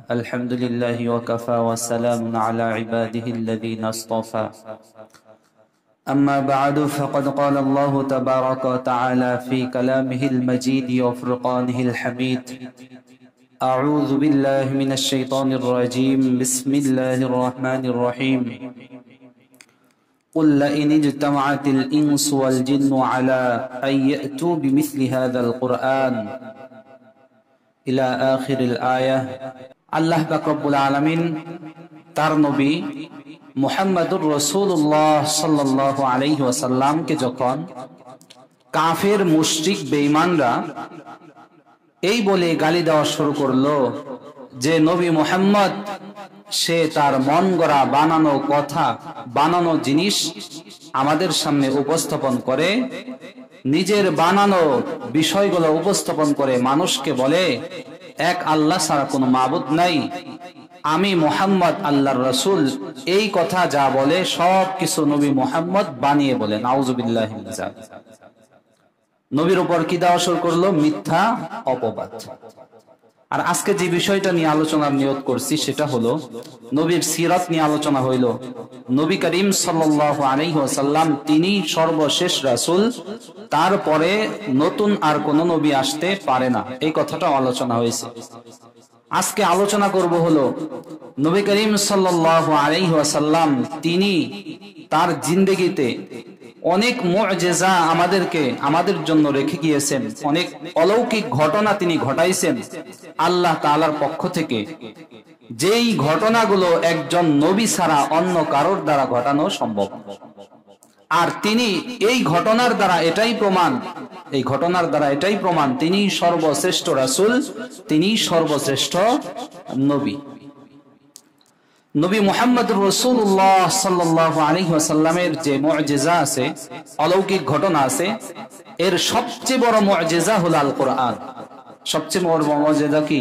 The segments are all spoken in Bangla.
الحمد لله وكفى والسلام على عباده الذين اصطفى أما بعد فقد قال الله تبارك وتعالى في كلامه المجيد وفرقانه الحميد أعوذ بالله من الشيطان الرجيم بسم الله الرحمن الرحيم قل لئن اجتمعت الإنس والجن على أن يأتوا بمثل هذا القرآن إلى آخر الآية আল্লাহ পাক রব্বুল আলামিন তার নবী মুহাম্মদুর রাসূলুল্লাহ সাল্লাল্লাহু আলাইহি ওয়াসাল্লামকে যখন কাফের মুশরিক বেঈমানরা এই বলে গালি দেওয়া শুরু করলো যে নবী মুহাম্মদ সে তার মন গড়া বানানো কথা বানানো জিনিস আমাদের সামনে উপস্থাপন করে, নিজের বানানো বিষয়গুলো উপস্থাপন করে মানুষকে বলে এক আল্লাহ ছাড়া কোনো মাবুদ নাই, আমি মুহাম্মদ আল্লাহর রাসূল। এই কথা যা বলে সব কিছু নবী মুহাম্মদ বানিয়ে বলে। নাউযুবিল্লাহি মিন যালিক। নবীর উপর কি দেওয়া শুরু করলো? মিথ্যা অপবাদ। আর আজকে যে বিষয়টা নিয়ে আলোচনার নিয়ত করছি সেটা হলো নবীর সিরাত নিয়ে আলোচনা হইল। নবী করিম সাল্লাল্লাহু আলাইহি ওয়াসাল্লাম তিনি সর্বশেষ রাসূল, তারপরে নতুন আর কোন নবী আসতে পারে না, এই কথাটা আলোচনা হয়েছে। আজকে আলোচনা করব হলো নবী করিম সাল্লাল্লাহু আলাইহি ওয়াসাল্লাম তিনি তার জিন্দেগিতে অনেক মুআজিজা আমাদের জন্য রেখে গিয়েছেন, অনেক অলৌকিক ঘটনা তিনি ঘটাইছেন আল্লাহ তাআলার পক্ষ থেকে, যেই ঘটনাগুলো একজন নবী ছাড়া অন্য কারোর দ্বারা ঘটানো সম্ভব। আর তিনি এই ঘটনার দ্বারা এটাই প্রমাণ তিনি সর্বশ্রেষ্ঠ রাসূল, তিনি সর্বশ্রেষ্ঠ নবী। নবী মুহাম্মদুর রাসূলুল্লাহ সাল্লাল্লাহু আলাইহি ওয়াসাল্লামের যে মুআজিজা আছে, অলৌকিক ঘটনা আছে, এর সবচেয়ে বড় মুআজিজা হলো আল কোরআন। সবচেয়ে বড় মুআজিজা কি?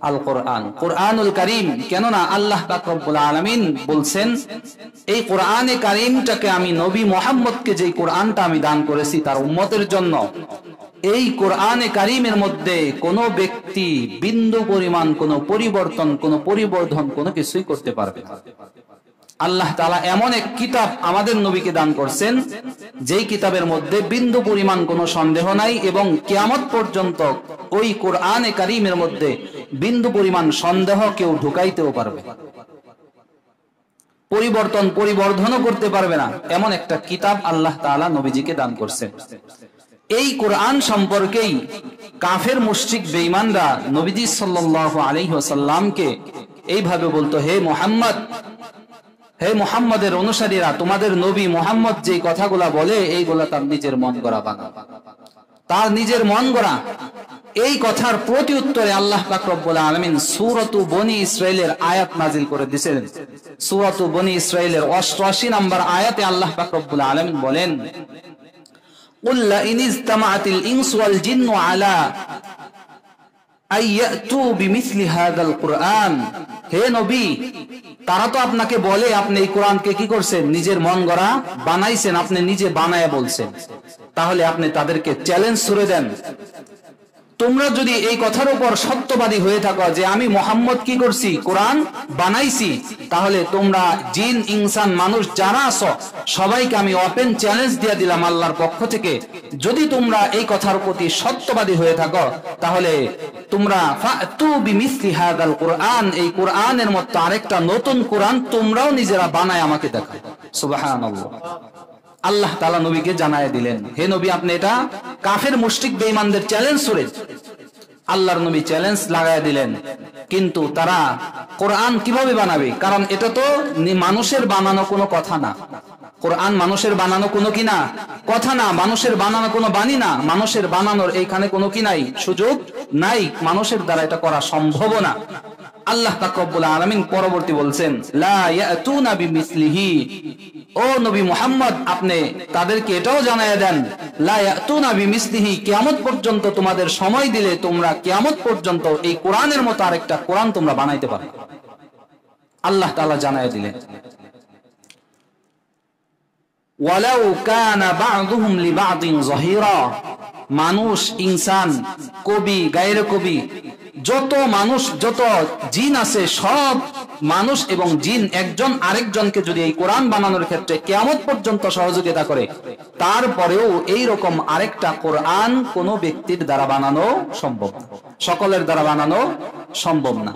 আল কোরআন, কোরআনুল কারীম। কেননা আল্লাহ পাক রব্বুল আলামিন বলছেন এই কোরআনে কারীমটাকে আমি নবী মুহাম্মদকে যে কোরআনটা আমি দান করেছি তার উম্মতের জন্য, এই কোরআনে কারীমের মধ্যে কোনো ব্যক্তি বিন্দু পরিমাণ কোনো পরিবর্তন কোনো পরিবর্ধন কোনো কিছুই করতে পারবে না। আল্লাহ তাআলা এমন এক কিতাব আমাদের নবীকে দান করছেন যেই কিতাবের মধ্যে বিন্দু পরিমাণ কোনো সন্দেহ নাই, এবং কিয়ামত পর্যন্ত ওই কোরআনে কারীমের মধ্যে বিন্দু পরিমাণ সন্দেহ কেউ ঢুকাইতেও পারবে, পরিবর্ধনও করতে পারবে না, এমন একটা কিতাব আল্লাহ তাআলা নবীজিকে দান করছেন। এই কোরআন সম্পর্কেই কাফের মুশরিক বেঈমানরা নবীজি সাল্লাল্লাহু আলাইহি ওয়াসাল্লামকে এইভাবে বলতো, হে মুহাম্মদের অনুসারীরা, তোমাদের নবী মুহাম্মদ যে কথাগুলা বলে এইগুলা তার নিজের মন গড়া বানানো, তার নিজের মন গড়া। এই কথার প্রতি উত্তরে আল্লাহ পাক রব্বুল আলামিন সূরাতু বনী ইসরাইলের আয়াত নাযিল করে দিয়েছেন। সূরাতু বনী ইসরাইলের 88 নম্বর আয়াতে আল্লাহ পাক রব্বুল আলামিন বলেন, قل لئن اجتمعت الإنس والجن على أن يأتوا بمثل هذا القرآن। হে নবী, তারা তো আপনাকে বলে আপনি এই কোরআনকে কি করছেন? নিজের মন গড়া বানাইছেন, আপনি নিজে বানায় বলছেন। তাহলে আপনি তাদেরকে চ্যালেঞ্জ ছুড়ে দেন, তোমরা যদি এই কথার উপর সত্যবাদী হয়ে থাকো যে আমি মুহাম্মদ কি করছি? কোরআন বানাইছি, তাহলে তোমরা জিন ইনসান মানুষ যারা আছো সবাইকে আমি ওপেন চ্যালেঞ্জ দিয়ে দিলাম আল্লাহর পক্ষ থেকে, যদি তোমরা এই কথার প্রতি সত্যবাদী হয়ে থাকো তাহলে তোমরা ফাতু বিমিসলি হাদাল কোরআন, এই কোরআনের মতো আরেকটা নতুন কোরআন তোমরাও নিজেরা বানায় আমাকে দেখাও। সুবহানাল্লাহ। আল্লাহ তাআলা নবীকে জানায় দিলেন, হে নবী আপনি এটা কাফের মুশরিক বেঈমানদের চ্যালেঞ্জ করে আল্লাহর নবী চ্যালেঞ্জ লাগায় দিলেন। কিন্তু তারা কোরআন কিভাবে বানাবে? কারণ এটা তো মানুষের বানানো কোনো কথা না, কোরআন মানুষের বানানো কোনো কি না কথা না, মানুষের বানানো কোনো বাণী না, মানুষের বানানোর এইখানে কোনো কি নাই, সুযোগ নাই, মানুষের দ্বারা এটা করা সম্ভব না। আল্লাহ পাক রব্বুল আলামিন পরবর্তী বলছেন, লা ইয়াতুনা বিমিসলিহি, ও নবী মুহাম্মদ আপনি তাদেরকে এটাও জানায়া দেন, লা ইয়াতুনা বিমিসলিহি, কিয়ামত পর্যন্ত তোমাদের সময় দিলে তোমরা কিয়ামত পর্যন্ত এই কোরআনের মতো আরেকটা কোরআন তোমরা বানাইতে পারবে। আল্লাহ তাআলা জানায়া দিলেন, ওয়ালাউ কানা বা'দুহুম লিবা'দিন যাহিরা, মানুষ ইনসান কবি গায়রে কবি যত মানুষ যত জিন আছে সব মানুষ এবং জিন একজন আরেকজনকে যদি এই কোরআন বানানোর ক্ষেত্রে কিয়ামত পর্যন্ত সহযোগিতা করে, তারপরেও এই রকম আরেকটা কোরআন কোনো ব্যক্তির দ্বারা বানানো সম্ভব না, সকলের দ্বারা বানানো সম্ভব না।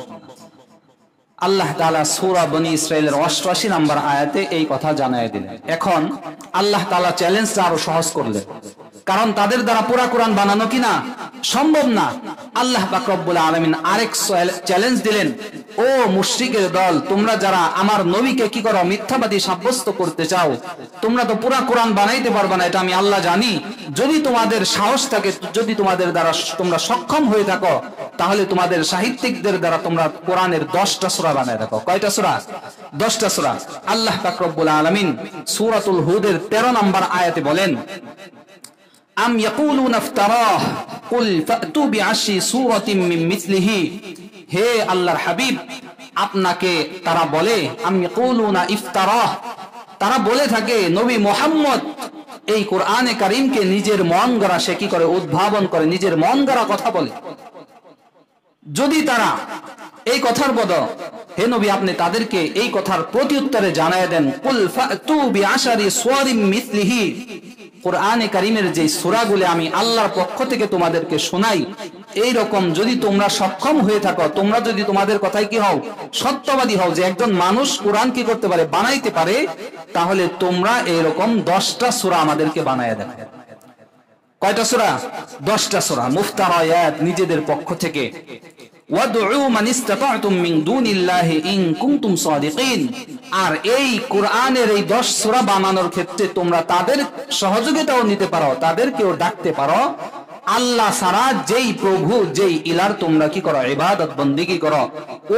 আল্লাহ তাআলা সূরা বনী ইসরাঈলের ৮৮ নম্বর আয়াতে এই কথা জানায় দিলেন। এখন আল্লাহ তাআলা চ্যালেঞ্জটা আরো সহজ করলেন, কারণ তাদের দ্বারা পুরা কোরআন বানানো কিনা সম্ভব না। আল্লাহ পাক রব্বুল আলামিন আরেক চ্যালেঞ্জ দিলেন, ও মুশরিকের দল, তোমরা যারা আমার নবীকে কি করো, মিথ্যাবাদী সাব্যস্ত করতে চাও, তোমরা তো পুরা কোরআন বানাইতে পারবে না, এটা আমি আল্লাহ জানি। যদি তোমাদের সাহস থাকে, যদি তোমাদের দ্বারা তোমরা সক্ষম হয়ে থাকো, তাহলে তোমাদের সাহিত্যিকদের দ্বারা তোমরা কোরআনের 10টা সূরা বানায় রাখো। কয়টা সূরা? 10টা সূরা। আল্লাহ পাক রব্বুল আলামিন সূরাতুল হুদের 13 নম্বর আয়াতে বলেন, আম ইয়াকুলুনা ইফতারাহ কুল ফাতু বিআশরি সূরাতিন মিন মিসলিহি। হে আল্লাহর হাবিব, আপনাকে তারা বলে, আম ইয়াকুলুনা ইফতারাহ, তারা বলে থাকে নবী মুহাম্মদ এই কোরআনে কারীমকে নিজের মন গড়া সে কি করে, উদ্ভাবন করে, নিজের মন গড়া কথা বলে। যদি তারা এই কথার বদল, হে নবী আপনি তাদেরকে এই কথার প্রত্যুত্তরে জানায় দেন, কুল ফাতু বিআশরি সূরাতিন মিসলিহি, কোরআনে কারীমের যে সূরাগুলো আমি আল্লাহর পক্ষ থেকে তোমাদেরকে শোনাই, এই রকম যদি তোমরা সক্ষম হয়ে থাকো, তোমরা যদি তোমাদের কথায় কি হও, সত্যবাদী হও যে একজন মানুষ কোরআন কি করতে পারে, বানাইতে পারে, তাহলে তোমরা এইরকম 10টা সূরা আমাদেরকে বানায় দেবে। কয়টা সূরা? 10টা সূরা মুফতারায়াত, নিজেদের পক্ষ থেকে। ওয়াদউ মান ইসতাতা'তুম মিন দুনিল্লাহি ইন কুনতুম সাদিকিন। আর এই কোরআনের এই 10 সূরা বানানোর ক্ষেত্রে তোমরা তাদের সহযোগিতাও নিতে পারো, তাদেরকেও ডাকতে পারো। আল্লাহ ছাড়া যেই প্রভু, যেই ইলার তোমরা কি করো, ইবাদত বন্দেগী করো,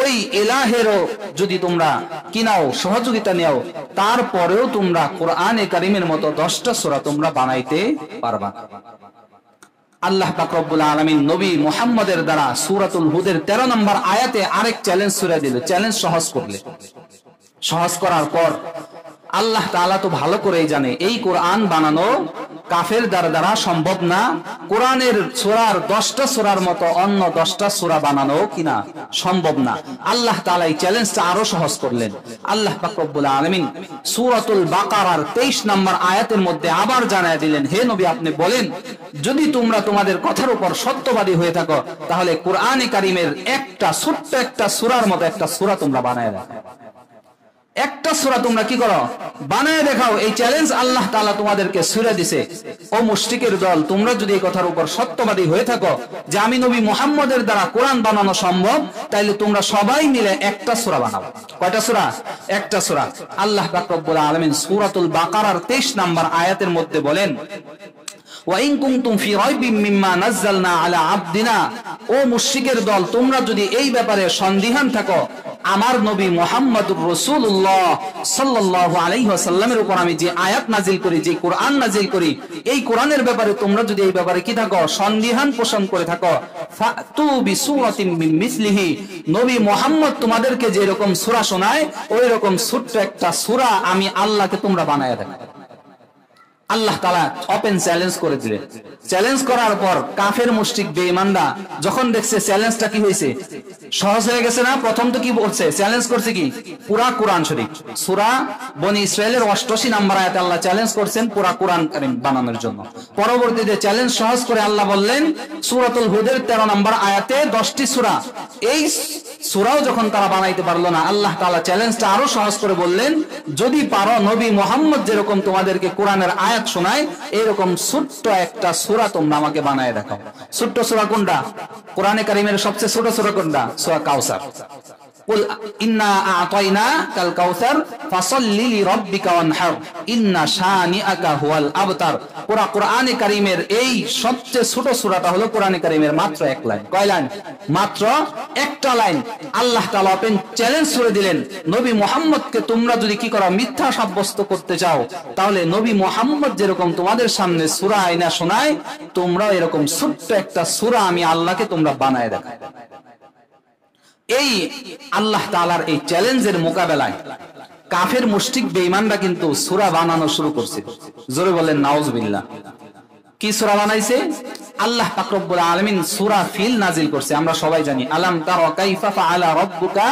ওই ইলাহেরও যদি তোমরা কি নাও, সহযোগিতা নাও, তারপরেও তোমরা কোরআনে কারীমের মতো 10টা সূরা তোমরা বানাইতে পারবা। আল্লাহ পাক রব্বুল আলামিন নবী মুহাম্মদের দ্বারা সূরাতুল হুদের 13 নম্বর আয়াতে আরেক চ্যালেঞ্জ ছুড়ে দিল, চ্যালেঞ্জ সহজ করলে। সহজ করার পর আল্লাহ তাআলা তো ভালো করেই জানে এই কোরআন বানানো কাফের দ্বারা সম্ভব না। কোরআনের সূরার 10টা সূরার মতো অন্য 10টা সূরা বানানো কিনা সম্ভব না। আল্লাহ তাআলা এই চ্যালেঞ্জটা আরো সহজ করলেন। আল্লাহ পাক রব্বুল আলামিন সূরাতুল বাকারার 23 নম্বর আয়াতের মধ্যে আবার জানায় দিলেন, হে নবী আপনি বলেন, যদি তোমরা তোমাদের কথার উপর সত্যবাদী হয়ে থাকো, তাহলে কোরআনে কারীমের একটা ছোট্ট একটা সূরার মতো একটা সূরা তোমরা বানায় রাখো। একটা সূরা তোমরা কি করো, বানায় দেখাও। এই চ্যালেঞ্জ আল্লাহ তাআলা তোমাদেরকে ছুড়ে দিছে। ও মুশরিকের দল, তোমরা যদি এই কথার উপর সত্যবাদী হয়ে থাকো যে আমি নবী মুহাম্মদের দ্বারা কোরআন বানানো সম্ভব, তাইলে তোমরা সবাই মিলে একটা সূরা বানাও। কয়টা সূরা? একটা সূরা। আল্লাহ পাক রব্বুল আলামিন সূরাতুল বাকারার 23 নম্বর আয়াতের মধ্যে বলেন, ওয়া ইন কুনতুম ফি রাইবিম মিম্মা নাযালনা আলা আবদিনা। ও মুশরিকের দল, তোমরা যদি এই ব্যাপারে সন্দিহান থাকো, আমার নবী মুহাম্মদুর রাসূলুল্লাহ সাল্লাল্লাহু আলাইহি ওয়াসাল্লামের উপর আমি যে আয়াত নাজিল করি, যে কোরআন নাজিল করি, এই কোরআনের ব্যাপারে তোমরা যদি এই ব্যাপারে কি থাকো, সন্দিহান পোষণ করে থাকো, ফাতু বিসূরাতিন মিন মিসলিহি, নবী মুহাম্মদ তোমাদেরকে যে রকম সূরা শোনায়, ওই রকম ছোট্ট একটা সূরা আমি আল্লাহকে তোমরা বানায়া দেবে। আল্লাহ তাআলা ওপেন চ্যালেঞ্জ করে দিলেন। চ্যালেঞ্জ করার পর কাফের মুশরিক বেঈমানরা যখন দেখছে চ্যালেঞ্জটা কি হয়েছে, সহজ হয়ে গেছে না। প্রথম তো কি বলছে, চ্যালেঞ্জ করছে কি, পুরা কোরআন শরীফ। সূরা বনী ইসরাঈলের 88 নম্বর আয়াতে আল্লাহ চ্যালেঞ্জ করছেন পুরা কোরআন কারীম বানানোর জন্য। পরবর্তীতে চ্যালেঞ্জ সহজ করে আল্লাহ বললেন সূরাতুল হুদের 13 নম্বর আয়াতে 10টি সূরা। এই সূরাও যখন তারা বানাইতে পারলো না, আল্লাহ তাআলা চ্যালেঞ্জটা আরো সহজ করে বললেন, যদি পারো নবী মুহাম্মদ যেরকম তোমাদেরকে কোরআনের আয়াত শোনায়, এরকম ছোট্ট একটা সূরা তোমরা আমাকে বানায় দেখাও। ছোট্ট সূরা কোনটা? কোরআনে কারীমের সবচেয়ে ছোট সূরা কোনটা? সূরা কাউসার। কুল ইন্না আ'তাইনাকাল কাউসার ফাসাল্লি লিরাব্বিকা ওয়ানহার ইন্না শানিআকা হুয়াল আবতার। পুরা কোরআনে কারীমের এই সবচেয়ে ছোট সূরাটা হলো কোরআনে কারীমের মাত্র এক লাইন। কয় লাইন? মাত্র একটা লাইন। আল্লাহ তাআলা ওপেন চ্যালেঞ্জ করে দিলেন, নবী মুহাম্মদকে তোমরা যদি কি করো, মিথ্যা সাব্যস্ত করতে চাও, তাহলে নবী মুহাম্মদ যেরকম তোমাদের সামনে সূরা আয়না শোনায়, তোমরা এরকম ছোট্ট একটা সূরা আমি আল্লাহকে তোমরা বানায় দেখাও। এই আল্লাহ তাআলার এই চ্যালেঞ্জের মোকাবেলায় কাফের মুশরিক বেঈমানরা কিন্তু সূরা বানানো শুরু করছে। জোরে বলেন নাউজুবিল্লাহ। কি সূরা বানাইছে? আল্লাহ পাক রব্বুল আলামিন সূরা ফিল নাজিল করছে। আমরা সবাই জানি আলাম তারা কাইফা ফাআলা রাব্বুকা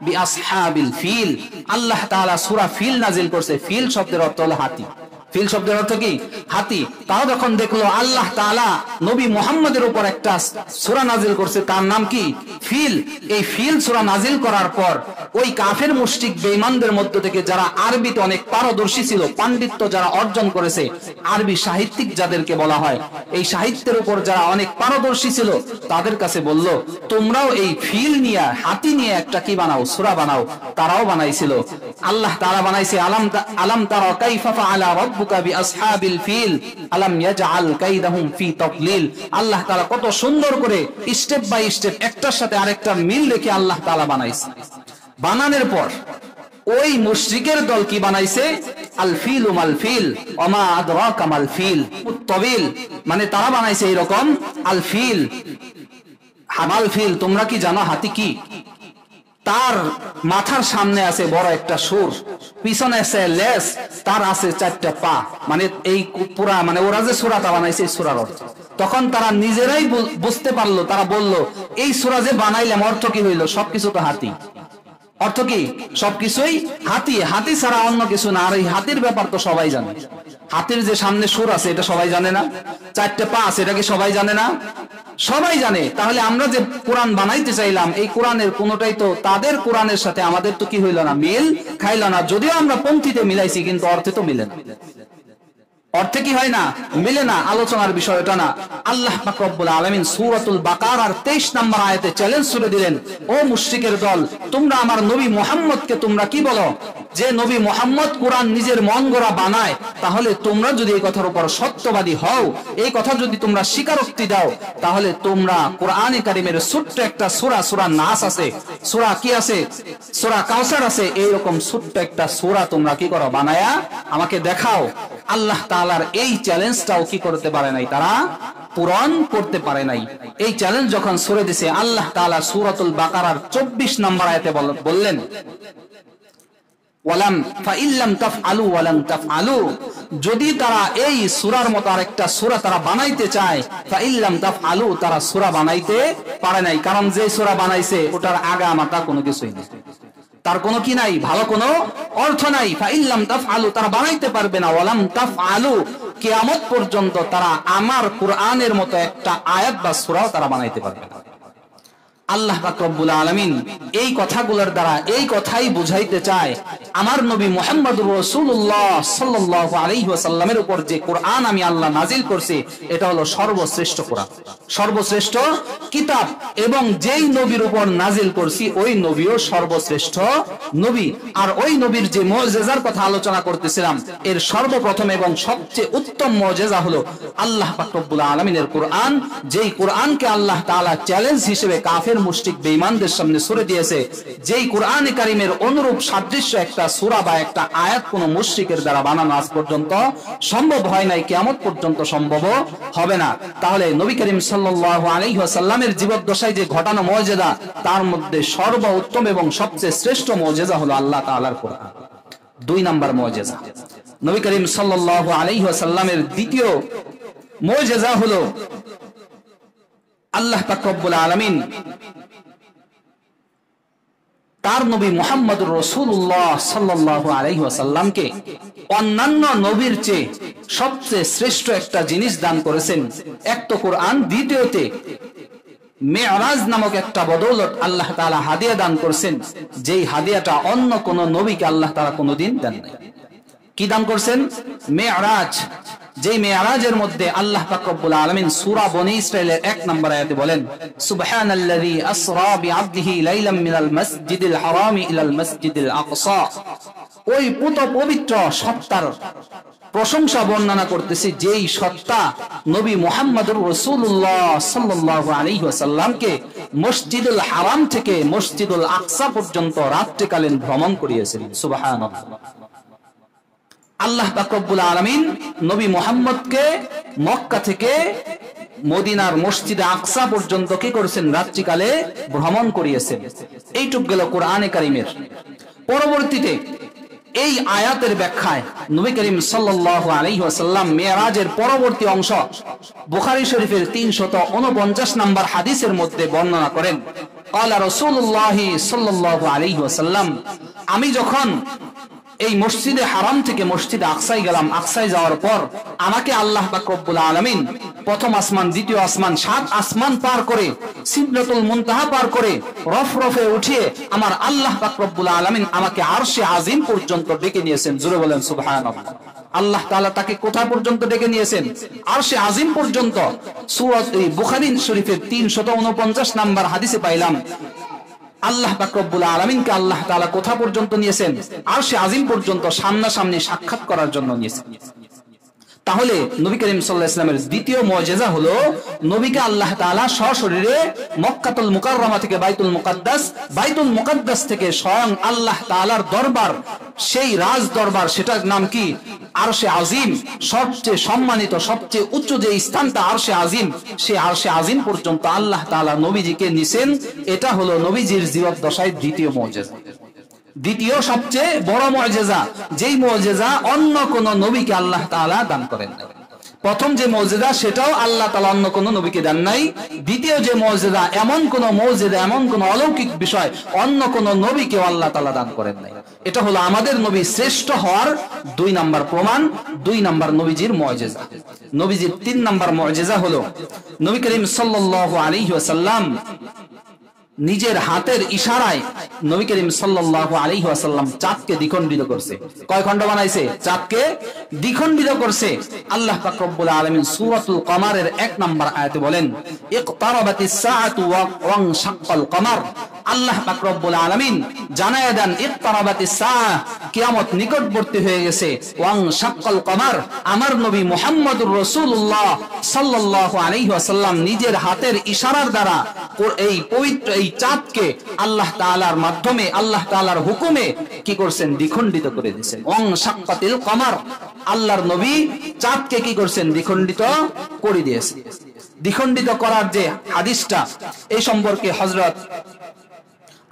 বিআসহাবিল ফিল। আল্লাহ তাআলা সূরা ফিল নাজিল করছে। ফিল শব্দের অর্থ হলো হাতি। ফিল শব্দের অর্থ কি? হাতি। তারা যখন দেখলো আল্লাহ তাআলা নবী মুহাম্মদের উপর একটা সূরা নাজিল করছে, তার নাম কি? ফিল। এই ফিল সূরা নাজিল করার পর ওই কাফের মুশরিক বেঈমানদের মধ্য থেকে যারা আরবিতে অনেক পারদর্শী ছিল, পাণ্ডিত্য যারা অর্জন করেছে, আরবি সাহিত্যিক যাদেরকে বলা হয়, এই সাহিত্যের উপর যারা অনেক পারদর্শী ছিল, তাদের কাছে বলল তোমরাও এই ফিল নিয়ে, হাতি নিয়ে একটা কি বানাও, সূরা বানাও। তারাও বানাইছিল। আল্লাহ তাআলা বানাইছে আলাম তারা কাইফা ফাআলা রাব্বুকা বিআসহাবিল ফিল আলাম ইয়াজআল কাইদাহুম ফি তাদলিল। আল্লাহ তাআলা কত সুন্দর করে স্টেপ বাই স্টেপ একটার সাথে আরেকটা মিল রেখে আল্লাহ তাআলা বানাইছে। বানানোর পর ওই মুশরিকের দল কি বানাইছে? আল ফিলু মাল ফিল ওমা আদরাকা মাল ফিল মুত্তাবিল। মানে তারা বানাইছে এরকম আল ফিল, হামাল ফিল। তোমরা কি জানো হাতি কি? তার মাথার সামনে আছে বড় একটা সুর, পিছনে আছে লেজ, তার আছে 4টা পা। মানে এই পুরা, মানে ওরা যে সূরাটা বানাইছে এই সূরার অর্থ তখন তারা নিজেরাই বুঝতে পারলো। তারা বলল এই সূরা যে বানাইলাম অর্থ কি হইল? সবকিছু তো হাতি। অর্থ কি? সবকিছুই হাতি। হাতি ছাড়া অন্য কিছু না। আর এই হাতির ব্যাপার তো সবাই জানে। হাতির যে সামনে সুর আছে এটা সবাই জানে না? 4টা পা আছে এটা কি সবাই জানে না? সবাই জানে। তাহলে আমরা যে কোরআন বানাইতে চাইলাম, এই কোরআনের কোনটাই তো তাদের কোরআনের সাথে আমাদের তো কি হইল না? মিল খাইল না। যদিও আমরা পন্থীতে মিলাইছি, কিন্তু অর্থে তো মিলে না। অর্থে কি হয় না? মিলে না। আলোচনার বিষয় এটা না। আল্লাহ পাক রব্বুল আলামিন সূরাতুল বাকারার 23 নম্বর আয়াতে চ্যালেঞ্জ ছুড়ে দিলেন, ও মুশরিকের দল, তোমরা আমার নবী মুহাম্মদকে তোমরা কি বলো? যে নবী মুহাম্মদ কোরআন নিজের মন গড়া বানায়, তাহলে তোমরা যদি এই কথার উপর সত্যবাদী হও, এই কথা যদি তোমরা স্বীকারোক্তি দাও, তাহলে তোমরা কোরআনে কারিমের ছোট্ট একটা সূরা, সূরা নাস আছে, সূরা কি আছে, সূরা কাউসার আছে, এইরকম ছোট্ট একটা সূরা তোমরা কি করো? বানায়া আমাকে দেখাও। আল্লাহ তাআলার এই চ্যালেঞ্জটাও কি করতে পারে নাই? তারা পূরণ করতে পারে নাই। এই চ্যালেঞ্জ যখন ছুড়ে দিয়েছে, আল্লাহ তাআলা সূরাতুল বাকারার 24 নম্বর আয়াতে বললেন ওয়ালাম ফাইল্লাম তাফআলু ওয়ালাম তাফআলু, যদি তারা এই সূরার মতো আরেকটা সূরা তারা বানাইতে চায়, ফাইল্লাম তাফআলু, তারা সূরা বানাইতে পারে নাই। কারণ যে সূরা বানাইছে ওটার আগা মাথা কোনো কিছুই নেই, তার কোনো কি নাই, ভালো কোনো অর্থ নাই। ফাইল্লাম তাফআলু, তারা বানাইতে পারবে না। ওয়ালাম তাফআলু, কিয়ামত পর্যন্ত তারা আমার কোরআনের মতো একটা আয়াত বা সূরাও তারা বানাইতে পারবে না। আল্লাহ পাক রব্বুল আলামিন এই কথাগুলোর দ্বারা এই কথাই বুঝাইতে চায়, আমার নবী মুহাম্মদুর রাসূলুল্লাহ সাল্লাল্লাহু আলাইহি ওয়াসাল্লামের উপর যে কোরআন আমি আল্লাহ নাজিল করছি, এটা হলো সর্বশ্রেষ্ঠ কোরআন, সর্বশ্রেষ্ঠ কিতাব। এবং যেই নবীর উপর নাজিল করছি ওই নবীও সর্বশ্রেষ্ঠ নবী। আর ওই নবীর যে মুজিজার কথা আলোচনা করতেছিলাম, এর সর্বপ্রথম এবং সবচেয়ে উত্তম মুজিজা হলো আল্লাহ পাক রব্বুল আলামিনের কোরআন, যেই কোরআনকে আল্লাহ তাআলা চ্যালেঞ্জ হিসেবে কাফের মুশরিক বেঈমানদের সামনে ছুড়ে দিয়েছে। যেই কোরআনে কারিমের অনুরূপ সাদৃশ্য একটা সূরা বা একটা আয়াত কোন মুশরিকের দ্বারা বানানো আজ পর্যন্ত সম্ভব হয় নাই, কিয়ামত পর্যন্ত সম্ভব হবে না। তাহলে নবী করিম সাল্লাল্লাহু আলাইহি ওয়াসাল্লামের জীবদ্দশায় যে ঘটানো মুজিজা, তার মধ্যে সর্বোত্তম এবং সবচেয়ে শ্রেষ্ঠ মুজিজা হলো আল্লাহ তাআলার কোরআন। 2 নম্বর মুজিজা, নবী করিম সাল্লাল্লাহু আলাইহি ওয়াসাল্লামের দ্বিতীয় মুজিজা হলো আল্লাহ পাক রব্বুল আলামিন তার নবী মুহাম্মদুর রাসূলুল্লাহ সাল্লাল্লাহু আলাইহি ওয়াসাল্লামকে অন্যান্য নবীর চেয়ে সবচেয়ে শ্রেষ্ঠ একটা জিনিস দান করেছেন। এক তো কোরআন, দ্বিতীয়তে মেরাজ নামক একটা বদৌলত আল্লাহ তাআলা হাদিয়া দান করেছেন, যেই হাদিয়াটা অন্য কোন নবীকে আল্লাহ তাআলা কোনদিন দেন নাই। কি দান করছেন? মেরাজ। যেই মেরাজের মধ্যে আল্লাহ পাক রব্বুল আলামিন সূরা বনী ইসরাঈলের 1 নম্বর আয়াতে বলেন, সুবহানাল্লাযী আসরা বিআবদিহি লাইলাম মিনাল মাসজিদিল হারামি ইলাল মাসজিদিল আকসা। ওই পুত পবিত্র সত্তার প্রশংসা বর্ণনা করতেছি, যেই সত্তা নবী মুহাম্মদুর রাসূলুল্লাহ সাল্লাল্লাহু আলাইহি ওয়াসাল্লামকে মসজিদুল হারাম থেকে মসজিদুল আকসা পর্যন্ত রাত্রিকালীন ভ্রমণ করিয়েছেন। সুবহানাল্লাহ। আল্লাহ পাক রব্বুল আলামিন নবী মুহাম্মদকে মক্কা থেকে মদিনার মসজিদে আকসা পর্যন্ত কি করেছেন? রাত্রিকালে ভ্রমণ করিয়েছেন। এইটুক গেল কোরআনে কারিমের। পরবর্তীতে এই আয়াতের ব্যাখ্যায় নবী করিম সাল্লাল্লাহু আলাইহি ওয়াসাল্লাম মেরাজের পরবর্তী অংশ বুখারী শরীফের 349 নম্বর হাদিসের মধ্যে বর্ণনা করেন, ক্বালা রাসূলুল্লাহ সাল্লাল্লাহু আলাইহি ওয়াসাল্লাম, আমি যখন এই মসজিদে হারাম থেকে মসজিদে আকসায় গেলাম, আকসায় যাওয়ার পর আমাকে আল্লাহ পাক রব্বুল আলামিন প্রথম আসমান, দ্বিতীয় আসমান, 7 আসমান পার করে সিদরাতুল মুনতাহা পার করে রফরফে উঠিয়ে আমার আল্লাহ পাক রব্বুল আলামিন আমাকে আরশে আজিম পর্যন্ত ডেকে নিয়েছেন। জোরে বলেন সুবহানাল্লাহ। আল্লাহ তাআলা তাকে কোথায় পর্যন্ত ডেকে নিয়েছেন? আরশে আজিম পর্যন্ত। সূরা বুখারী শরীফের 349 নম্বর হাদিসে পাইলাম আল্লাহ পাক রব্বুল আলামিনকে আল্লাহ তাআলা কোথা পর্যন্ত নিয়েছেন? আরশে আজিম পর্যন্ত সামনাসামনি সাক্ষাৎ করার জন্য নিয়েছেন। তাহলে নবী করিম সাল্লাল্লাহু আলাইহি ওয়াসাল্লামের দ্বিতীয় মুজিজা হলো নবীকে আল্লাহ তাআলা সশরীরে মক্কাতুল মুকাররমা থেকে বাইতুল মুকাদ্দাস থেকে স্বয়ং আল্লাহ তাআলার দরবার, সেই রাজ দরবার, সেটার নাম কি? আরশে আজিম। সবচেয়ে সম্মানিত, সবচেয়ে উচ্চ যে স্থানটা আরশে আজিম, সেই আরশে আজিম পর্যন্ত আল্লাহ তাআলা নবীজিকে নিছেন। এটা হলো নবীজির জীবদ্দশায় দ্বিতীয় মুজিজা, দ্বিতীয় সবচেয়ে বড় মুজিজা, যেই মুজিজা অন্য কোন নবীকে আল্লাহ তাআলা দান করেন না। প্রথম যে মুজিজা সেটাও আল্লাহ তাআলা অন্য কোন নবীকে দেন নাই। দ্বিতীয় যে মুজিজা, এমন কোন মুজিজা, এমন কোন অলৌকিক বিষয় অন্য কোন নবীকে আল্লাহ তাআলা দান করেন নাই। এটা হলো আমাদের নবী শ্রেষ্ঠ হওয়ার 2 নাম্বার প্রমাণ, 2 নাম্বার নবীজির মুজিজা। নবীজির 3 নাম্বার মুজিজা হলো নবী করিম সাল্লাল্লাহু আলাইহি ওয়াসাল্লাম নিজের হাতের ইশারায় নবী করিম সাল্লাল্লাহু আলাইহি ওয়াসাল্লাম চাঁদকে দ্বিখণ্ডিত করছে। কয় খণ্ড বানাইছে? চাঁদকে দ্বিখণ্ডিত করছে। আল্লাহ পাক রব্বুল আলামিন সূরাতুল কমারের 1 নম্বর আয়াতে বলেন, ইকতারাবাতিস সাআতু ওয়া শাক্কাল কমার। আল্লাহ পাক রব্বুল আলামিন জানায়া দেন, ইকতারাবাতিস সাআহ, কিয়ামত নিকটবর্তী হয়ে গেছে। ওয়া শাক্কাল কমার, আমার নবী মুহাম্মদুর রাসূলুল্লাহ সাল্লাল্লাহু আলাইহি ওয়াসাল্লাম নিজের হাতের ইশারার দ্বারা এই পবিত্র এই চাঁদকে আল্লাহ তাআলার মাধ্যমে, আল্লাহ তাআলার হুকুমে কি করছেন? দ্বিখণ্ডিত করে দিয়েছেন। ওয়া শাক্কাতিল কমার, আল্লাহর নবী চাঁদকে কি করছেন? দ্বিখণ্ডিত করে দিয়েছেন। দ্বিখণ্ডিত করার যে হাদিসটা, এই সম্পর্কে হযরত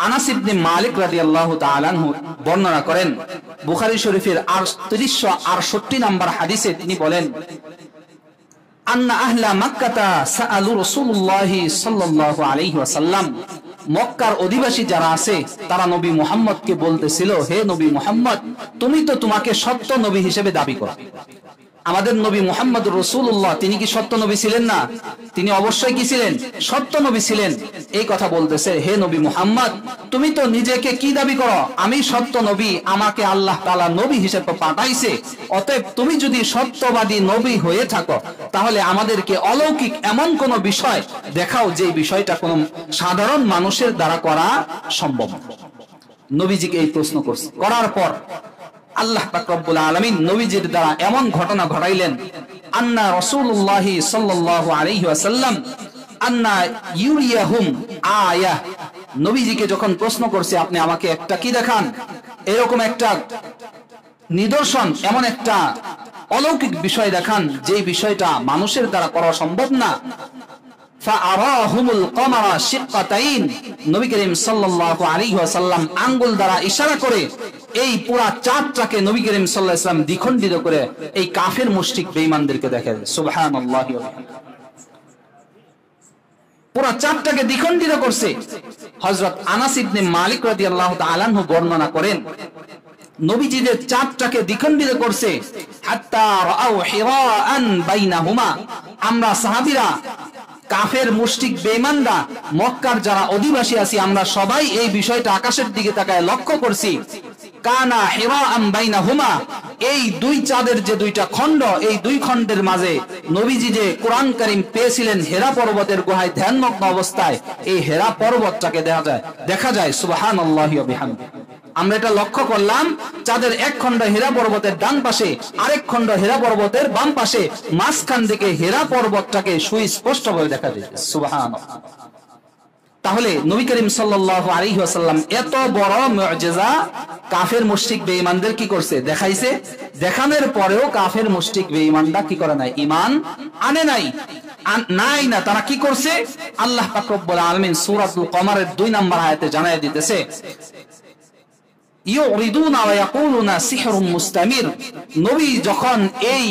আনাস ইবনে মালিক রাদিয়াল্লাহু তাআলা আনহু বর্ণনা করেন। বুখারী শরীফের 368 নম্বর হাদিসে তিনি বলেন, আন্না আহলা মক্কাতা সাআলু রাসূলুল্লাহ সাল্লাল্লাহু আলাইহি ওয়াসাল্লাম, মক্কার অধিবাসী যারা আছে তারা নবী মুহাম্মদকে বলতেছিল, হে নবী মুহাম্মদ, তুমি তো তোমাকে সত্য নবী হিসেবে দাবি করো। আমাদের নবী মুহাম্মদুর রাসূলুল্লাহ, তিনি কি সত্য নবী ছিলেন না? তিনি অবশ্যই কি ছিলেন? সত্য নবী ছিলেন। এই কথা বলতেছে, হে নবী মুহাম্মদ, তুমি তো নিজেকে কি দাবি করো? আমি সত্য নবী, আমাকে আল্লাহ তাআলা নবী হিসেবে পাঠাইছে। অতএব তুমি যদি সত্যবাদী নবী হয়ে থাকো, তাহলে আমাদেরকে অলৌকিক এমন কোন বিষয় দেখাও যে বিষয়টা কোন সাধারণ মানুষের দ্বারা করা সম্ভব না। নবীজিকে এই প্রশ্ন করছে। করার পর আল্লাহ পাক রব্বুল আলামিন নবীজির দ্বারা এমন ঘটনা ঘটাইলেন, আন্না রাসূলুল্লাহ সাল্লাল্লাহু আলাইহি ওয়াসাল্লাম আন্না ইউরিয়াহুম আয়াহ। নবীজিকে যখন প্রশ্ন করছে, আপনি আমাকে একটা কি দেখান, এরকম একটা নিদর্শন, এমন একটা অলৌকিক বিষয় দেখান যে বিষয়টা মানুষের দ্বারা করা সম্ভব না। ফাআরাহুমুল কমারা শিক্কাতাইন, নবী করিম সাল্লাল্লাহু আলাইহি ওয়াসাল্লাম আঙ্গুল দ্বারা ইশারা করে এই পুরা চাঁদটাকে নবী করিম সাল্লাল্লাহু আলাইহি ওয়াসাল্লাম দ্বিখণ্ডিত করে এই কাফের মুশরিক বেঈমানদেরকে দেখায়। সুবহানাল্লাহি ওয়া বিহামদিহি। পুরা চাঁদটাকে দ্বিখণ্ডিত করছে। হযরত আনাস ইবনে মালিক রাদিয়াল্লাহু তাআলা আনহু বর্ণনা করেন, নবীজিদের চাঁদটাকে দ্বিখণ্ডিত করছে, হাত্তা রাআউ হিরাআন বাইনাহুমা। আমরা সাহাবীরা, কাফের মুশরিক বেঈমানরা, মক্কার যারা অধিবাসী আছি, আমরা সবাই এই বিষয়টা আকাশের দিকে তাকায় লক্ষ্য করছি। কানা হিরাআন বাইনাহুমা, এই 2 চাঁদের যে 2টা খণ্ড, এই 2 খণ্ডের মাঝে নবীজি যে কোরআন কারীম পেয়েছিলেন হেরা পর্বতের গুহায় ধ্যানমগ্ন অবস্থায়, এই হেরা পর্বতটাকে দেখা যায়। সুবহানাল্লাহি ওয়া বিহামদিহি। আমরা এটা লক্ষ্য করলাম, চাঁদের 1 খণ্ড হেরা পর্বতের ডান পাশে, আরেক খণ্ড হেরা পর্বতের বাম পাশে, মাঝখান থেকে হেরা পর্বতটাকে সুস্পষ্টভাবে দেখা যায়। সুবহানাল্লাহ। তাহলে নবী করিম সাল্লাল্লাহু আলাইহি ওয়াসাল্লাম এত বড় মুজিজা কাফের মুশরিক বেঈমানদের কি করছে? দেখাইছে। দেখানোর পরেও কাফের মুশরিক বেঈমানরা কি করে নাই? ঈমান আনে নাই। না, তারা কি করছে? আল্লাহ পাক রব্বুল আলামিন সূরাতুল কমারের 2 নম্বর আয়াতে জানায় দিতেছে, ইউরিদুনা ওয়া ইয়াকুলুনা সিহরুম মুস্তামির। নবী যখন এই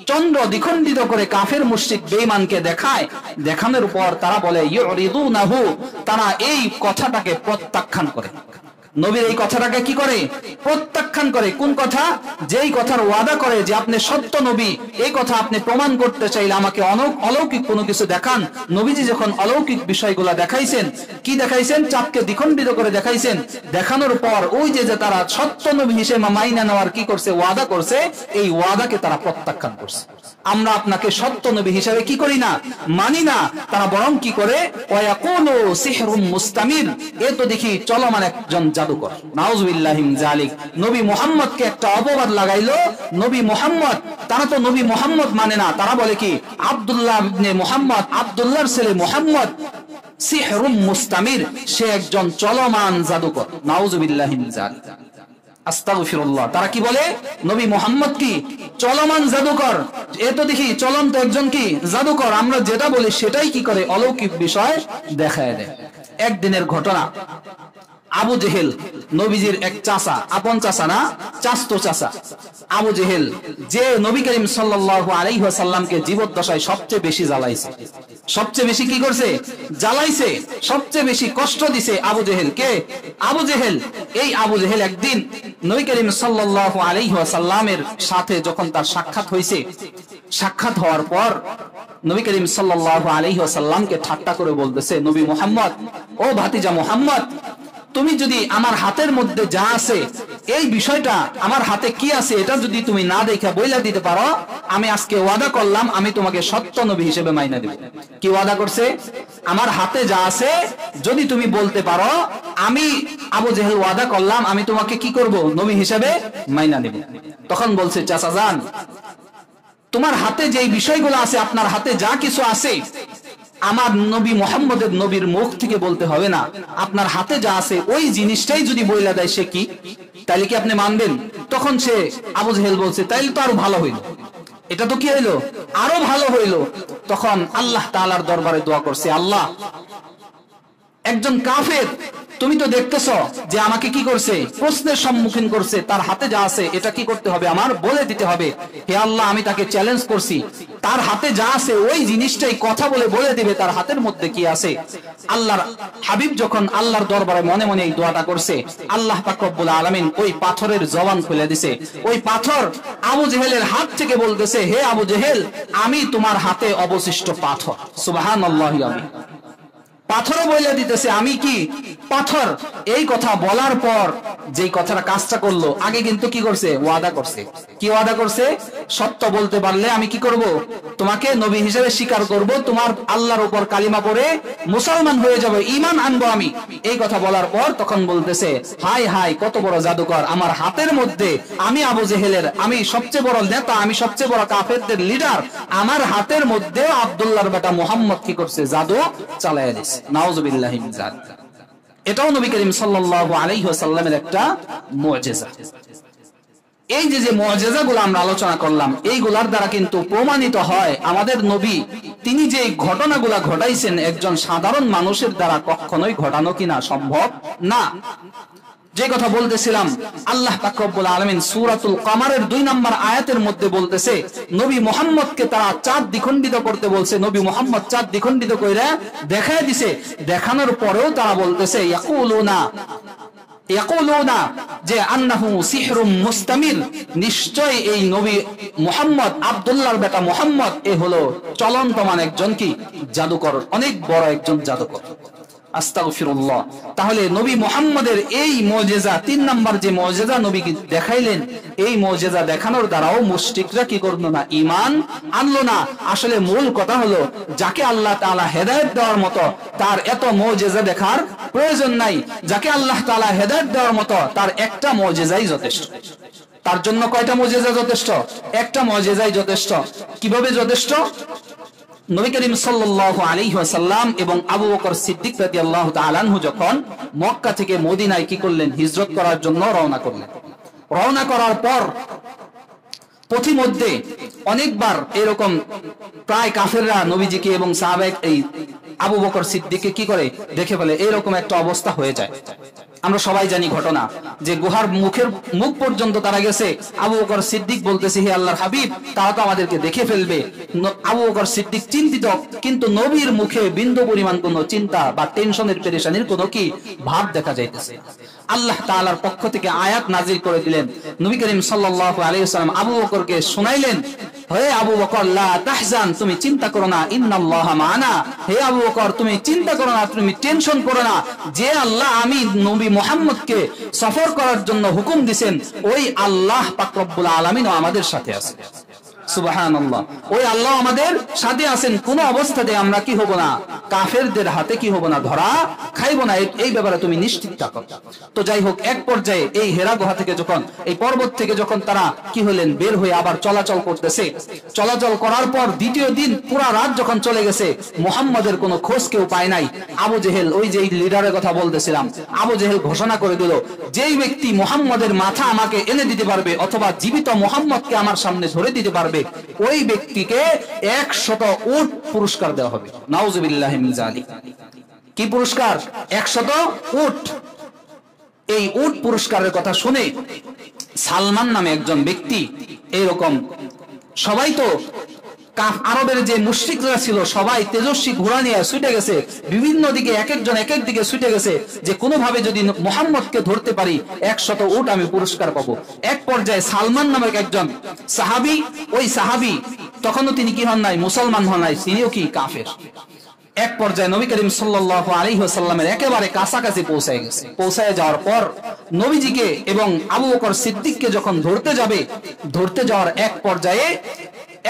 চন্দ্র দ্বিখণ্ডিত করে কাফের মুশরিক বেঈমানকে দেখায়, দেখানোর পর তারা বলে ইউরিদুনাহু, তারা এই কথাটাকে প্রত্যাখ্যান করে। নবীর এই কথাটাকে কি করে? প্রত্যাখ্যান করে। কোন কথা? যেই কথার ওয়াদা করে যে আপনি সত্য নবী, এই কথা আপনি প্রমাণ করতে চাইলে আমাকে অলৌকিক কোনো কিছু দেখান। নবীজি যখন অলৌকিক বিষয়গুলা দেখাইছেন, কি দেখাইছেন? চাঁদকে দ্বিখণ্ডিত করে দেখাইছেন। দেখানোর পর ওই যে তারা সত্য নবী হিসেবে মাইনা নেওয়ার কি করছে? ওয়াদা করছে। এই ওয়াদাকে তারা প্রত্যাখ্যান করছে। আমরা আপনাকে সত্য নবী হিসেবে কি করি না? মানি না। তারা বরং কি করে? ওয়ায়াকুলু সিহরুম মুস্তামির, এ তো দেখি চলমান একজন জাদুকর। নাউযুবিল্লাহি মিন যালিক। নবী মুহাম্মদকে একটা অপবাদ লাগাইলো। নবী মুহাম্মদ, তারা তো নবী মুহাম্মদ মানে না, তারা বলে কি আব্দুল্লাহ ইবনে মুহাম্মদ, আব্দুল্লাহর ছেলে মুহাম্মদ সিহরুম মুস্তামির, সে একজন চলমান জাদুকর। নাউযুবিল্লাহি মিন যালিক, আস্তাগফিরুল্লাহ। তারা কি বলে? নবী মুহাম্মদ কি চলমান জাদুকর। এ তো দেখি চলন্ত একজন কি জাদুকর। আমরা যেটা বলি সেটাই কি করে? অলৌকিক বিষয় দেখায় দেয়। একদিনের ঘটনা, আবু জেহেল, নবীজির এক চাচা, আপন চাচা না, চাচতো চাচা আবু জেহেল, যে নবী করিম সাল্লাল্লাহু আলাইহি ওয়াসাল্লামকে জীবদ্দশায় সবচেয়ে বেশি জ্বালাইছে, সবচেয়ে বেশি কি করছে? জ্বালাইছে, সবচেয়ে বেশি কষ্ট দিছে আবু জেহেল। কে? আবু জেহেল। এই আবু জেহেল একদিন নবী করিম সাল্লাল্লাহু আলাইহি ওয়াসাল্লামের সাথে যখন তার সাক্ষাৎ হয়েছে, সাক্ষাৎ হওয়ার পর নবী করিম সাল্লাল্লাহু আলাইহি ওয়াসাল্লামকে ঠাট্টা করে বলতেছে, নবী মুহাম্মদ, ও ভাতিজা মুহাম্মদ, তুমি যদি আমার হাতের মধ্যে যা আছে, এই বিষয়টা আমার হাতে কি আছে, এটা যদি তুমি না দেখে বইলা দিতে পারো, আমি আজকে ওয়াদা করলাম আমি তোমাকে সত্য নবী হিসেবে মাইনা দেব। কি ওয়াদা করছে? আমার হাতে যা আছে যদি তুমি বলতে পারো, আমি আবু জেহেল ওয়াদা করলাম আমি তোমাকে কি করব? নবী হিসেবে মাইনা নেব। তখন বলছে, চাচা যান, তোমার হাতে যে বিষয়গুলো আছে, আপনার হাতে যা কিছু আছে, আমার নবী মুহাম্মদের নবীর মুখ থেকে বলতে হবে না। আপনার হাতে যা আছে ওই জিনিসটাই যদি বইলা দেয় সে কি, তাইলে কি আপনি মানবেন? তখন সে আবু জেহেল বলছে, তাইলে তো আরো ভালো হইল। এটা তো কি হইলো? আরো ভালো হইলো। তখন আল্লাহ তাআলার দরবারে দোয়া করছে, আল্লাহ, একজন কাফের তুমি তো দেখতেছ যে আমাকে কি করছে? প্রশ্নের সম্মুখীন করছে। তার হাতে যা আছে এটা কি করতে হবে? আমার বলে দিতে হবে। হে আল্লাহ, আমি তাকে চ্যালেঞ্জ করছি, তার হাতে যা আছে ওই জিনিসটাই কথা বলে দিবে তার হাতের মধ্যে কি আছে। আল্লাহর হাবিব যখন আল্লাহর দরবারে মনে মনে এই দোয়াটা করছে, আল্লাহ পাক রব্বুল আলামিন ওই পাথরের জবান খুলে দিছে। ওই পাথর আবু জেহেলের হাত থেকে বলতেছে, হে আবু জেহেল, আমি তোমার হাতে অবশিষ্ট পাথর। সুবহানাল্লাহি। আমি পাথরও বলে দিতেছে আমি কি পাথর। এই কথা বলার পর যেই কথাটা কাজটা করলো, আগে কিন্তু কি করছে? ওয়াদা করছে। কি ওয়াদা করছে? সত্য বলতে পারলে আমি কি করব? তোমাকে নবী হিসেবে স্বীকার করব, তোমার আল্লাহর উপর কালিমা পড়ে মুসলমান হয়ে যাবে, ঈমান আনবো আমি। এই কথা বলার পর তখন বলতেছে, হাই হাই, কত বড় জাদুকর। আমার হাতের মধ্যে, আমি আবু জেহেলের, আমি সবচেয়ে বড় নেতা, আমি সবচেয়ে বড় কাফেরদের লিডার, আমার হাতের মধ্যে আব্দুল্লাহর বেটা মুহাম্মদ কি করছে? জাদু চালায়া দিছে। নাউযুবিল্লাহি মিন যালিক। এটাও নবী করিম সাল্লাল্লাহু আলাইহি ওয়াসাল্লামের একটা মুজিজা। এই যে মুজিজাগুলো আমরা আলোচনা করলাম, এইগুলার দ্বারা কিন্তু প্রমাণিত হয় আমাদের নবী তিনি যে ঘটনাগুলা ঘটাইছেন একজন সাধারণ মানুষের দ্বারা কখনোই ঘটানো কিনা সম্ভব না। যে কথা বলতেছিলাম, আল্লাহ পাক রব্বুল আলামিন সূরাতুল কমারের 2 নম্বর আয়াতের মধ্যে বলতেছে, নবী মুহাম্মদকে তারা চাঁদ দ্বিখণ্ডিত করতে বলছে। নবী মুহাম্মদ চাঁদ দ্বিখণ্ডিত কইরা দেখায় দিছে। দেখানোর পরেও তারা বলতেছে, ইয়াকুলুনা যে আন্নাহু সিহরুম মুস্তামির, নিশ্চয় এই নবী মুহাম্মদ, আব্দুল্লাহর বেটা মুহাম্মদ, এ হলো চলন্তমান একজন কি জাদুকর, অনেক বড় একজন জাদুকর। আস্তাগফিরুল্লাহ। তাহলে নবী মুহাম্মদের এই মুজিজা, 3 নাম্বার যে মুজিজা নবী দেখাইলেন, এই মুজিজা দেখানোর দ্বারাও মুশরিকরা কি করলো না? ঈমান আনলো না। আসলে মূল কথা হলো, যাকে আল্লাহ তাআলা হেদায়েত দেওয়ার মতো তার এত মুজিজা দেখার প্রয়োজন নাই। যাকে আল্লাহ তাআলা হেদায়েত দেওয়ার মতো তার একটা মুজিজাই যথেষ্ট। তার জন্য কয়টা মুজিজা যথেষ্ট? একটা মুজিজাই যথেষ্ট। কিভাবে যথেষ্ট? নবী করিম সাল্লাল্লাহু আলাইহি ওয়াসাল্লাম এবং আবু বকর সিদ্দিক রাদিয়াল্লাহু তাআলা আনহু যখন মক্কা থেকে মদিনায় কি করলেন? হিজরত করার জন্য রওনা করলেন। রওনা করার পর পথিমধ্যে অনেকবার এরকম প্রায় কাফেররা নবীজিকে এবং সাহাবায়ে এই আবু বকর সিদ্দিককে কি করে? দেখে ফেলে। এরকম একটা অবস্থা হয়ে যায়। আমরা সবাই জানি ঘটনা যে গুহার মুখ পর্যন্ত তারা গেছে। আবু বকর সিদ্দিক বলতেছে, হে আল্লাহর হাবিব, তারা তো আমাদেরকে দেখে ফেলবে। আবু বকর সিদ্দিক চিন্তিত, কিন্তু নবীর মুখে বিন্দু পরিমাণ কোনো চিন্তা বা টেনশনের পেরেশানির কোনো কি ভাব দেখা যাইতেছে। আল্লাহ তাআলার পক্ষ থেকে আয়াত নাজিল করে দিলেন। নবী করিম সাল্লাল্লাহু আলাইহি ওয়াসাল্লাম আবু বকরকে শুনাইলেন, হে আবু বকর লা তাহজান, তুমি চিন্তা করো না, ইন্নাল্লাহা মা'ানা, হে আবু বকর তুমি চিন্তা করো না, তুমি টেনশন করো না, যে আল্লাহ আমি নবী মুহাম্মদকে সফর করার জন্য হুকুম দিবেন ওই আল্লাহ পাক রব্বুল আলামিন আমাদের সাথে আছে। সুবহানাল্লাহ, ওই আল্লাহ আমাদের সাথে আছেন। কোন অবস্থাতে আমরা কি হব না, কাফেরদের হাতে কি হব না, ধরা খাইব না, এই ব্যাপারে তুমি নিশ্চিত থাকো। তো যাই হোক, এক পর্যায়ে এই হেরা গুহা থেকে যখন, এই পর্বত থেকে যখন তারা কি হলেন, বের হয়ে আবার চলাচল করতেছে, চলাচল করার পর দ্বিতীয় দিন পুরা রাত যখন চলে গেছে, মুহাম্মদের কোনো খোঁজ কেউ পায় নাই। আবু জেহেল, ওই যে লিডারের কথা বলতেছিলাম, আবু জেহেল ঘোষণা করে দিল, যেই ব্যক্তি মুহাম্মদের মাথা আমাকে এনে দিতে পারবে অথবা জীবিত মুহাম্মদকে আমার সামনে ধরে দিতে পারবে, ওই ব্যক্তিকে 100 উট পুরস্কার দেওয়া হবে। নাউজুবিল্লাহি মিন যালিক। কি পুরস্কার? 100 উট। এই উট পুরস্কারের কথা শুনে সালমান নামে একজন ব্যক্তি, এইরকম সবাই তো আরবের যে মুশরিকরা ছিল সবাই তেজস্বী ঘোড়া নিয়ে ছুটে গেছে, বিভিন্ন দিকে এক একজন এক এক দিকে ছুটে গেছে, যে কোনোভাবে যদি মুহাম্মদকে ধরতে পারি 100 উট আমি পুরস্কার পাবো। এক পর্যায়ে সালমান নামক একজন সাহাবী, ওই সাহাবী তখনও তিনি কি হন নাই, মুসলমান হন নাই, তিনিও কি কাফের। এক পর্যায়ে নবী করিম সাল্লাল্লাহু আলাইহি ওয়াসাল্লামের একেবারে কাছাকাছি পৌঁছায় গেছে। পৌঁছায় যাওয়ার পর নবীজিকে এবং আবু বকর সিদ্দিককে যখন ধরতে যাবে, ধরতে যাওয়ার এক পর্যায়ে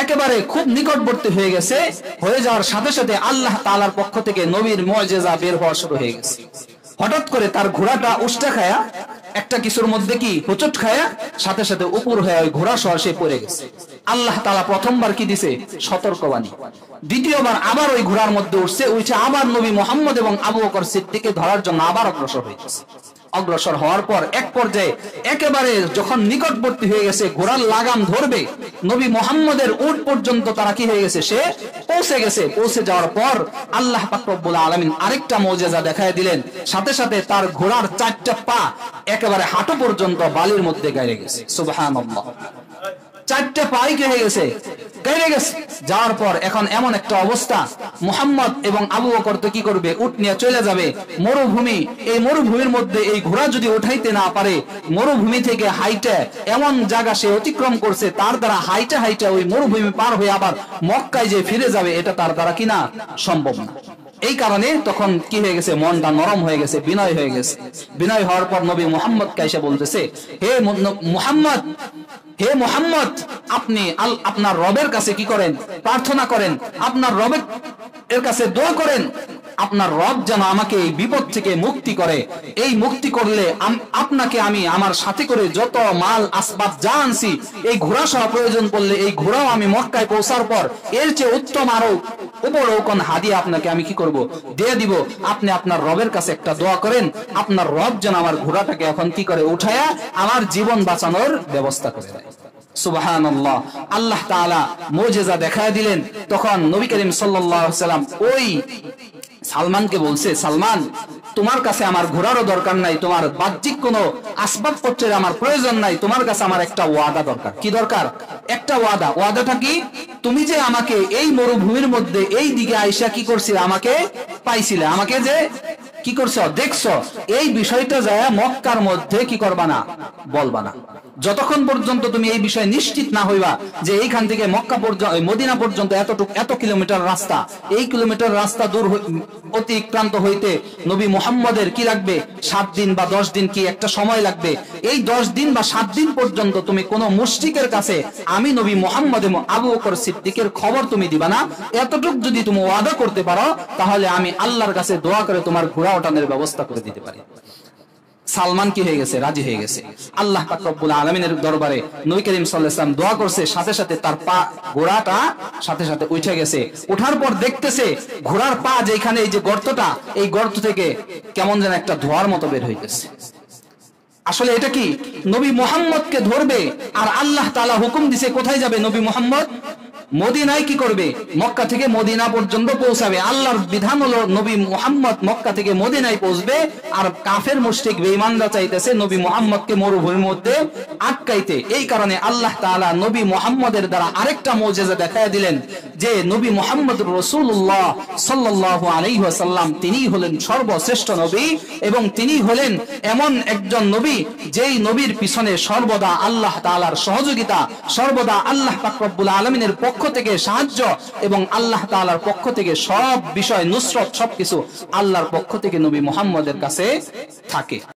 একেবারে খুব নিকটবর্তী হয়ে গেছে, হয়ে যাওয়ার সাথে সাথে আল্লাহ তাআলার পক্ষ থেকে নবীর মুজিজা বের হওয়া শুরু হয়ে গেছে। হঠাৎ করে তার ঘোড়াটা উষ্টা খায়া, একটা কিছুর মধ্যে কি হোঁচট খায়া, সাথে সাথে উপর হয়ে ওই ঘোড়া সহ সে পড়ে গেছে। আল্লাহ তাআলা প্রথমবার কি দিছে, সতর্কবাণী। দ্বিতীয়বার আবার ওই ঘোড়ার মধ্যে উঠছে, আবার নবী মুহাম্মদ এবং আবু বকর সিদ্দিককে ধরার জন্য আবার অগ্রসর হয়েছে। অগ্রসর হওয়ার পর এক পর্যায়ে একেবারে যখন নিকটবর্তী হয়ে গেছে, ঘোড়ার লাগাম ধরবে, নবী মুহাম্মদের উট পর্যন্ত তারা কি হয়ে গেছে, সে পৌঁছে গেছে। পৌঁছে যাওয়ার পর আল্লাহ পাক রব্বুল আলামিন আরেকটা মুজিজা দেখায় দিলেন। সাথে সাথে তার ঘোড়ার 4টা পা একেবারে হাঁটু পর্যন্ত বালির মধ্যে গাড়ে গেছে। সুবহানাল্লাহ, 4টা পাই কে হয়ে গেছে, গাড়ে গেছে। যাওয়ার পর এখন এমন একটা অবস্থা, মুহাম্মদ এবং আবু বকর তো কি করবে, উট নিয়ে চলে যাবে মরুভূমি। এই মরুভূমির মধ্যে এই ঘোড়া যদি উঠাইতে না পারে, মরুভূমি থেকে হাইটে এমন জায়গা সে অতিক্রম করছে, তার দ্বারা হাইটে হাইটে ওই মরুভূমি পার হয়ে আবার মক্কায় যে ফিরে যাবে, এটা তার দ্বারা কিনা সম্ভব না। এই কারণে তখন কি হয়ে গেছে, মনটা নরম হয়ে গেছে, বিনয় হয়ে গেছে। বিনয় হওয়ার পর নবী মুহাম্মদ কাইসা বলতেছে, হে মুহাম্মদ, হে মুহাম্মদ, আপনি আপনার রবের কাছে কি করেন, প্রার্থনা করেন, আপনার রবের কাছে দোয়া করেন, আপনার রব যেন আমাকে এই বিপদ থেকে মুক্তি করে। এই মুক্তি করলে আপনাকে আমি আমার সাথে করে যত মাল আসবাব যা আনছি, এই ঘোড়া সহ প্রয়োজন পড়লে এই ঘোড়াও আমি মক্কায় পৌঁছার পর এর চেয়ে উত্তম আরো উপরৌকন হাদিয়া আপনাকে আমি কি করব, দিয়ে দিব। আপনি আপনার রবের কাছে একটা দোয়া করেন, আপনার রব যেন আমার ঘোড়াটাকে এখন কি করে, উঠায়া আমার জীবন বাঁচানোর ব্যবস্থা করে দেয়। সুবহানাল্লাহ, আল্লাহ তাআলা মুজিজা দেখায় দিলেন। তখন নবী করিম সাল্লাল্লাহু আলাইহি ওয়াসাল্লাম ওই সালমানকে বলছে, সালমান, তোমার কাছে আমার ঘোড়ারও দরকার নাই, তোমার বাহ্যিক কোনো আসবাবপত্রের আমার প্রয়োজন নাই, তোমার কাছে আমার একটা ওয়াদা দরকার। কি দরকার? একটা ওয়াদা। ওয়াদাটা কি? তুমি যে আমাকে এই মরুভূমির মধ্যে এই দিকে আইসা কি করছিলে, আমাকে পাইছিলে, আমাকে যে কি করছো দেখছো, এই বিষয়টা যায় মক্কার মধ্যে কি করবা না, বলবা না। যতক্ষণ পর্যন্ত তুমি এই বিষয়ে নিশ্চিত না হইবা যে এইখান থেকে মক্কা পর্যন্ত, মদিনা পর্যন্ত এত কিলোমিটার রাস্তা, এই কিলোমিটার রাস্তা দূর অতিক্রান্ত হইতে নবী মুহাম্মদের কি লাগবে, 7 দিন বা 10 দিন কি একটা সময় লাগবে। এই 10 দিন বা 7 দিন পর্যন্ত তুমি কোন মুশরিকের কাছে আমি নবী মুহাম্মদ এবং আবু বকর সিদ্দিকের খবর তুমি দিবা না। এতটুকু যদি তুমি ওয়াদা করতে পারো, তাহলে আমি আল্লাহর কাছে দোয়া করে তোমার ঘোড়া ওঠানোর ব্যবস্থা করে দিতে পারি। সালমান কি হয়ে গেছে, রাজি হয়ে গেছে। আল্লাহ পাক রব্বুল আলামিনের দরবারে নবী করিম সাল্লাল্লাহু আলাইহি ওয়াসাল্লাম দোয়া করছে, সাথে সাথে তার পা ঘোড়াটা সাথে সাথে উঠে গেছে। ওঠার পর দেখতেছে ঘোড়ার পা যেখানে এই যে গর্তটা, এই গর্ত থেকে কেমন যেন একটা ধোঁয়ার মতো বের হয়ে গেছে। আসলে এটা কি, নবী মুহাম্মদকে ধরবে, আর আল্লাহ তাআলা হুকুম দিছে কোথায় যাবে, নবী মুহাম্মদ মদিনায় কি করবে, মক্কা থেকে মদিনা পর্যন্ত পৌঁছাবে। আল্লাহর বিধান হলো নবী মুহাম্মদ মক্কা থেকে মদিনায় পৌঁছবে, আর কাফের মুশরিক বেঈমানরা চাইতেছে নবী মুহাম্মদকে মরুভূমির মধ্যে আটকাইতে। এই কারণে আল্লাহ তাআলা নবী মুহাম্মদের দ্বারা আরেকটা মুজিজা দেখায় দিলেন যে নবী মুহাম্মদুর রাসূলুল্লাহ সাল্লাল্লাহু আলাইহি ওয়াসাল্লাম তিনি হলেন সর্বশ্রেষ্ঠ নবী এবং তিনি হলেন এমন একজন নবী যেই নবীর পিছনে সর্বদা আল্লাহ তাআলার সহযোগিতা, সর্বদা আল্লাহ পাক রব্বুল আলামিনের পক্ষ থেকে সাহায্য এবং আল্লাহ তাআলার পক্ষ থেকে সব বিষয় নুসরত সবকিছু আল্লাহর পক্ষ থেকে নবী মুহাম্মদের কাছে থাকে।